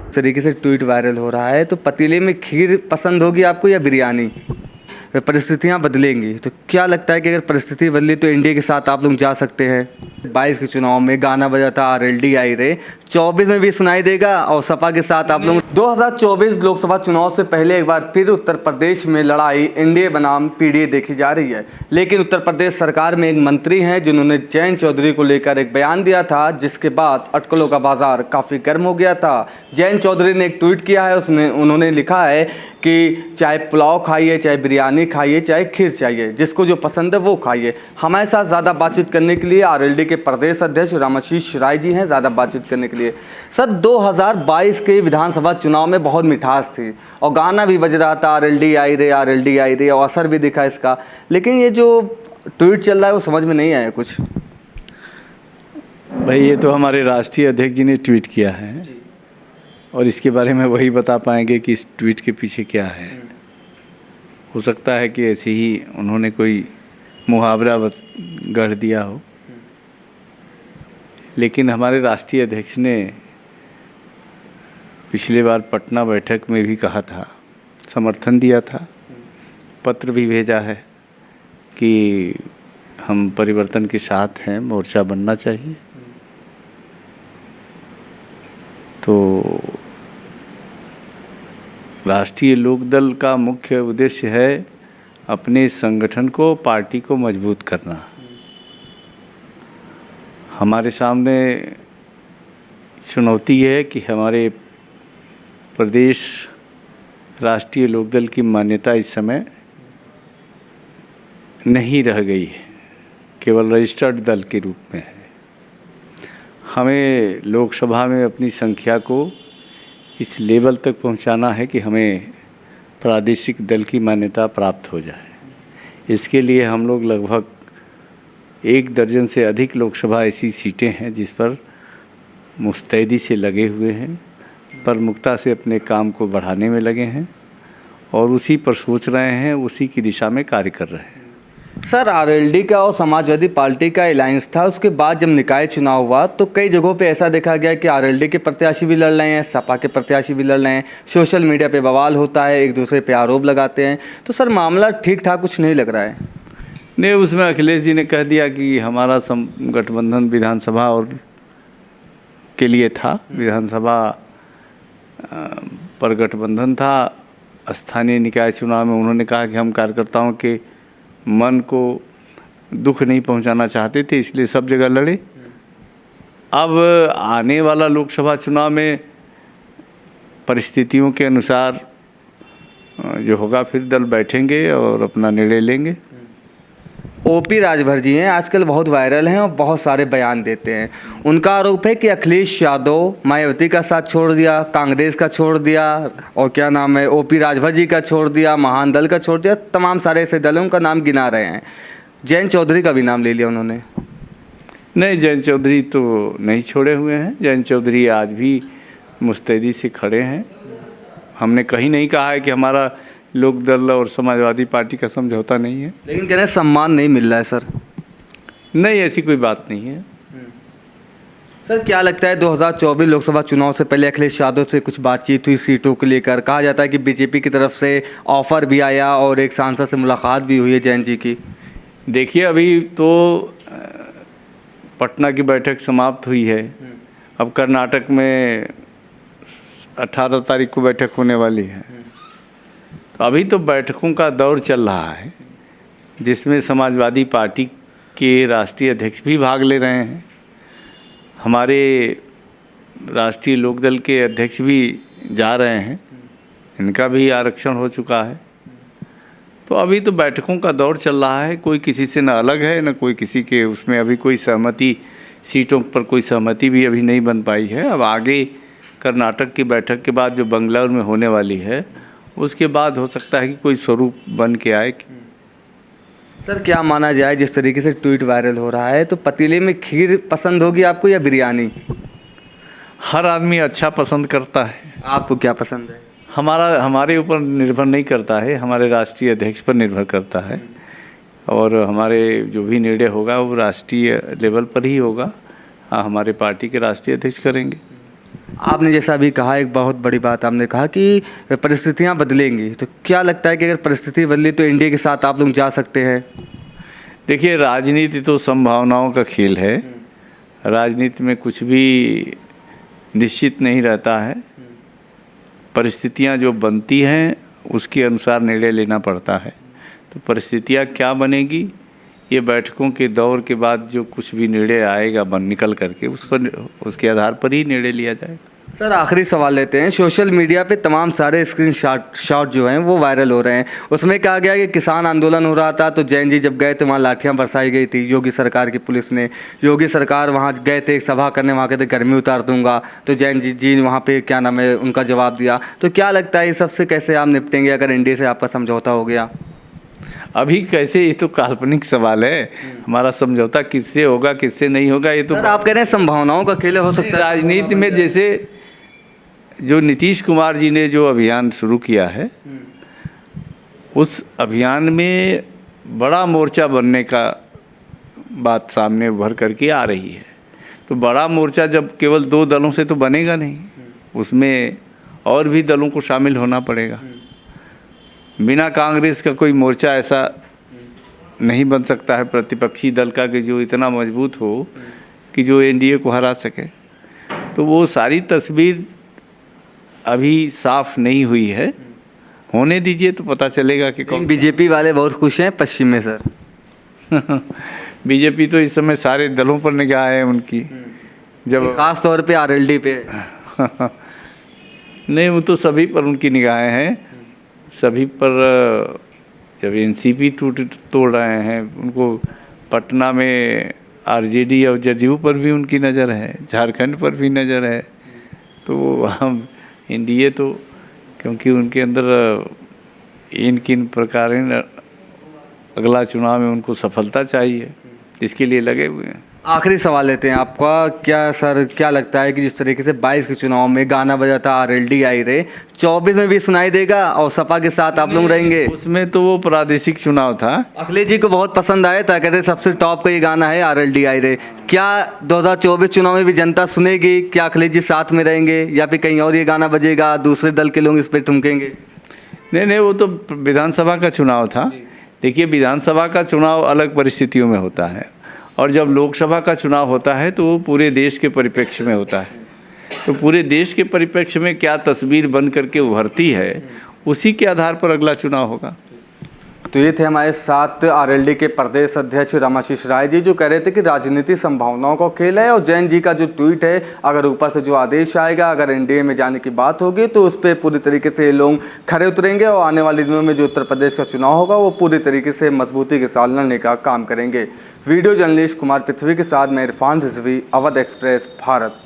इस तरीके से ट्वीट वायरल हो रहा है, तो पतीले में खीर पसंद होगी आपको या बिरयानी? परिस्थितियां बदलेंगी तो क्या लगता है कि अगर परिस्थिति बदली तो इंडिया के साथ आप लोग जा सकते हैं? 22 के चुनाव में गाना बजा था RLD आई रे, 24 में भी सुनाई देगा और सपा के साथ आप लोग 2024 लोकसभा चुनाव से पहले एक बार फिर उत्तर प्रदेश में लड़ाई एनडीए बनाम पीडीए देखी जा रही है। लेकिन उत्तर प्रदेश सरकार में एक मंत्री हैं जिन्होंने जयंत चौधरी को लेकर एक बयान दिया था, जिसके बाद अटकलों का बाजार काफ़ी गर्म हो गया था। जयंत चौधरी ने एक ट्वीट किया है, उन्होंने लिखा है कि चाहे पुलाव खाइए, चाहे बिरयानी खाइए, चाहे खीर चाहिए, जिसको जो पसंद है वो खाइए। हमारे साथ ज़्यादा बातचीत करने के लिए RLD के प्रदेश अध्यक्ष रामाशीष राय जी हैं, ज़्यादा बातचीत करने के लिए। सर, 2022 के विधानसभा चुनाव में बहुत मिठास थी और गाना भी बज रहा था RLD आई रे, RLD आई रे, और असर भी दिखा इसका। लेकिन ये जो ट्वीट चल रहा है वो समझ में नहीं आया कुछ। भाई, ये तो हमारे राष्ट्रीय अध्यक्ष जी ने ट्वीट किया है और इसके बारे में वही बता पाएंगे कि इस ट्वीट के पीछे क्या है। हो सकता है कि ऐसे ही उन्होंने कोई मुहावरा गढ़ दिया हो, लेकिन हमारे राष्ट्रीय अध्यक्ष ने पिछले बार पटना बैठक में भी कहा था, समर्थन दिया था, पत्र भी भेजा है कि हम परिवर्तन के साथ हैं, मोर्चा बनना चाहिए। तो राष्ट्रीय लोकदल का मुख्य उद्देश्य है अपने संगठन को, पार्टी को मजबूत करना। हमारे सामने चुनौती है कि हमारे प्रदेश राष्ट्रीय लोकदल की मान्यता इस समय नहीं रह गई है, केवल रजिस्टर्ड दल के रूप में है। हमें लोकसभा में अपनी संख्या को इस लेवल तक पहुंचाना है कि हमें प्रादेशिक दल की मान्यता प्राप्त हो जाए। इसके लिए हम लोग लगभग 1 दर्जन से अधिक लोकसभा ऐसी सीटें हैं जिस पर मुस्तैदी से लगे हुए हैं, प्रमुखता से अपने काम को बढ़ाने में लगे हैं और उसी पर सोच रहे हैं, उसी की दिशा में कार्य कर रहे हैं। सर, RLD का और समाजवादी पार्टी का अलायंस था, उसके बाद जब निकाय चुनाव हुआ तो कई जगहों पे ऐसा देखा गया कि RLD के प्रत्याशी भी लड़ रहे हैं, सपा के प्रत्याशी भी लड़ रहे हैं, सोशल मीडिया पे बवाल होता है, एक दूसरे पे आरोप लगाते हैं। तो सर, मामला ठीक ठाक कुछ नहीं लग रहा है। नहीं, उसमें अखिलेश जी ने कह दिया कि हमारा गठबंधन विधानसभा और के लिए था, विधानसभा पर गठबंधन था। स्थानीय निकाय चुनाव में उन्होंने कहा कि हम कार्यकर्ताओं के मन को दुख नहीं पहुंचाना चाहते थे, इसलिए सब जगह लड़े। अब आने वाला लोकसभा चुनाव में परिस्थितियों के अनुसार जो होगा फिर दल बैठेंगे और अपना निर्णय लेंगे। OP राजभर जी हैं, आजकल बहुत वायरल हैं और बहुत सारे बयान देते हैं। उनका आरोप है कि अखिलेश यादव मायावती का साथ छोड़ दिया, कांग्रेस का छोड़ दिया, और क्या नाम है, OP राजभर जी का छोड़ दिया, महान दल का छोड़ दिया, तमाम सारे ऐसे दलों का नाम गिना रहे हैं। जयंत चौधरी का भी नाम ले लिया उन्होंने। नहीं, जयंत चौधरी तो नहीं छोड़े हुए हैं। जयंत चौधरी आज भी मुस्तैदी से खड़े हैं। हमने कहीं नहीं कहा है कि हमारा लोकदल और समाजवादी पार्टी का समझौता नहीं है। लेकिन कह रहे हैं सम्मान नहीं मिल रहा है सर। नहीं, ऐसी कोई बात नहीं है। सर, क्या लगता है 2024 लोकसभा चुनाव से पहले अखिलेश यादव से कुछ बातचीत हुई सीटों को लेकर? कहा जाता है कि बीजेपी की तरफ से ऑफर भी आया और एक सांसद से मुलाकात भी हुई है जयंत जी की। देखिए, अभी तो पटना की बैठक समाप्त हुई है। अब कर्नाटक में 18 तारीख को बैठक होने वाली है। तो अभी तो बैठकों का दौर चल रहा है, जिसमें समाजवादी पार्टी के राष्ट्रीय अध्यक्ष भी भाग ले रहे हैं। हमारे राष्ट्रीय लोकदल के अध्यक्ष भी जा रहे हैं, इनका भी आरक्षण हो चुका है। तो अभी तो बैठकों का दौर चल रहा है, कोई किसी से न अलग है न कोई किसी के उसमें अभी कोई सहमति, सीटों पर कोई सहमति भी अभी नहीं बन पाई है। अब आगे कर्नाटक की बैठक के बाद जो बंगलौर में होने वाली है, उसके बाद हो सकता है कि कोई स्वरूप बन के आए। सर, क्या माना जाए, जिस तरीके से ट्वीट वायरल हो रहा है, तो पतीले में खीर पसंद होगी आपको या बिरयानी? हर आदमी अच्छा पसंद करता है। आपको क्या पसंद है? हमारे ऊपर निर्भर नहीं करता है, हमारे राष्ट्रीय अध्यक्ष पर निर्भर करता है और हमारे जो भी निर्णय होगा वो राष्ट्रीय लेवल पर ही होगा। हाँ, हमारे पार्टी के राष्ट्रीय अध्यक्ष करेंगे। आपने जैसा अभी कहा, एक बहुत बड़ी बात आपने कहा कि परिस्थितियां बदलेंगी, तो क्या लगता है कि अगर परिस्थिति बदली तो इंडिया के साथ आप लोग जा सकते हैं? देखिए, राजनीति तो संभावनाओं का खेल है। राजनीति में कुछ भी निश्चित नहीं रहता है। परिस्थितियां जो बनती हैं उसके अनुसार निर्णय लेना पड़ता है। तो परिस्थितियां क्या बनेगी, ये बैठकों के दौर के बाद जो कुछ भी निर्णय आएगा बन निकल करके उसके आधार पर ही निर्णय लिया जाएगा। सर, आखिरी सवाल लेते हैं। सोशल मीडिया पे तमाम सारे स्क्रीन शॉट जो हैं वो वायरल हो रहे हैं। उसमें कहा गया कि किसान आंदोलन हो रहा था तो जैन जी जब गए थे वहाँ लाठियाँ बरसाई गई थी योगी सरकार की पुलिस ने। योगी सरकार वहाँ गए थे एक सभा करने, वहाँ कहते गर्मी उतार दूंगा, तो जैन जी वहाँ पे क्या नाम है उनका जवाब दिया। तो क्या लगता है इस सबसे कैसे आप निपटेंगे अगर इंडिया से आपका समझौता हो गया? अभी कैसे, ये तो काल्पनिक सवाल है। हमारा समझौता किससे होगा किससे नहीं होगा, ये तो सर आप कह रहे हैं संभावनाओं का खेल हो सकता है। राजनीति में जैसे जो नीतीश कुमार जी ने जो अभियान शुरू किया है, उस अभियान में बड़ा मोर्चा बनने का बात सामने उभर करके आ रही है। तो बड़ा मोर्चा जब केवल 2 दलों से तो बनेगा नहीं, उसमें और भी दलों को शामिल होना पड़ेगा। बिना कांग्रेस का कोई मोर्चा ऐसा नहीं बन सकता है प्रतिपक्षी दल का कि जो इतना मजबूत हो कि जो एनडीए को हरा सके। तो वो सारी तस्वीर अभी साफ नहीं हुई है, होने दीजिए तो पता चलेगा कि कौन। बीजेपी वाले बहुत खुश हैं पश्चिम में सर। बीजेपी तो इस समय सारे दलों पर निगाह है उनकी, जब खास तौर पे आरएलडी पे। नहीं, वो तो सभी पर उनकी निगाहें हैं, सभी पर। जब एनसीपी तोड़ रहे हैं उनको, पटना में आरजेडी और जदयू पर भी उनकी नज़र है, झारखंड पर भी नज़र है। तो हम एनडीए तो, क्योंकि उनके अंदर इन किन प्रकार अगला चुनाव में उनको सफलता चाहिए, इसके लिए लगे हुए हैं। आखिरी सवाल लेते हैं आपका। क्या सर क्या लगता है कि जिस तरीके से 22 के चुनाव में गाना बजा था आरएलडी आई रहे, 24 में भी सुनाई देगा और सपा के साथ आप लोग रहेंगे? उसमें तो वो प्रादेशिक चुनाव था। अखिलेश जी को बहुत पसंद आया था, कहते सबसे टॉप का ये गाना है आरएलडी आई रहे। क्या 2024 चुनाव में भी जनता सुनेगी? क्या अखिलेश जी साथ में रहेंगे या फिर कहीं और ये गाना बजेगा, दूसरे दल के लोग इस पर ठुमकेंगे? नहीं, वो तो विधानसभा का चुनाव था। देखिए, विधानसभा का चुनाव अलग परिस्थितियों में होता है, और जब लोकसभा का चुनाव होता है तो वो पूरे देश के परिप्रेक्ष्य में होता है। तो पूरे देश के परिप्रेक्ष्य में क्या तस्वीर बन करके उभरती है, उसी के आधार पर अगला चुनाव होगा। तो ये थे हमारे साथ आरएलडी के प्रदेश अध्यक्ष रामाशीष राय जी, जो कह रहे थे कि राजनीति संभावनाओं का खेल है। और जैन जी का जो ट्वीट है, अगर ऊपर से जो आदेश आएगा, अगर एनडीए में जाने की बात होगी तो उस पर पूरी तरीके से लोग खड़े उतरेंगे और आने वाले दिनों में जो उत्तर प्रदेश का चुनाव होगा वो पूरी तरीके से मजबूती के साथ लड़ने का काम करेंगे। वीडियो जर्नलिस्ट कुमार पृथ्वी के साथ मैं इरफान रिजवी, अवध एक्सप्रेस, भारत।